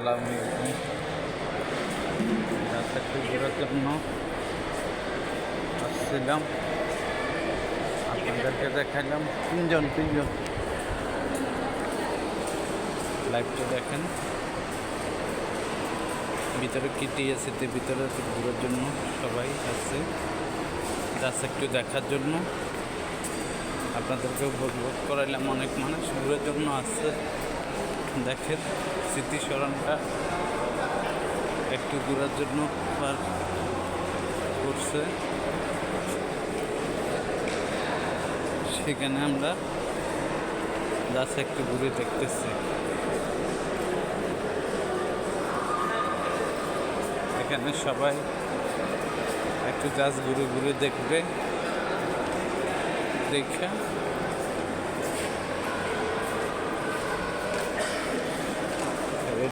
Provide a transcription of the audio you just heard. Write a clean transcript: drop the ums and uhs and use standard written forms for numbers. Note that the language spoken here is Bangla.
আসসালামু আলাইকুম। রাস্তাটি ঘোরার জন্য আসছিলাম, আপনাদেরকে দেখাইলাম। তিনজন লাইভটা দেখেন। ভিতরে কি টিএসিতে ভিতরে ঘোরার জন্য সবাই আসছে, জাস্ট একটু দেখার জন্য। আপনাদেরকে উপভোগ করাইলাম। অনেক মানুষ ঘোরার জন্য আসছে। দেখেন স্মৃতিস্মরণটা একটু ঘোরার জন্য করছে। সেখানে আমরা জাস্ট একটু ঘুরে দেখতেছি। এখানে সবাই একটু জাস্ট ঘুরে ঘুরে দেখবে। দেখে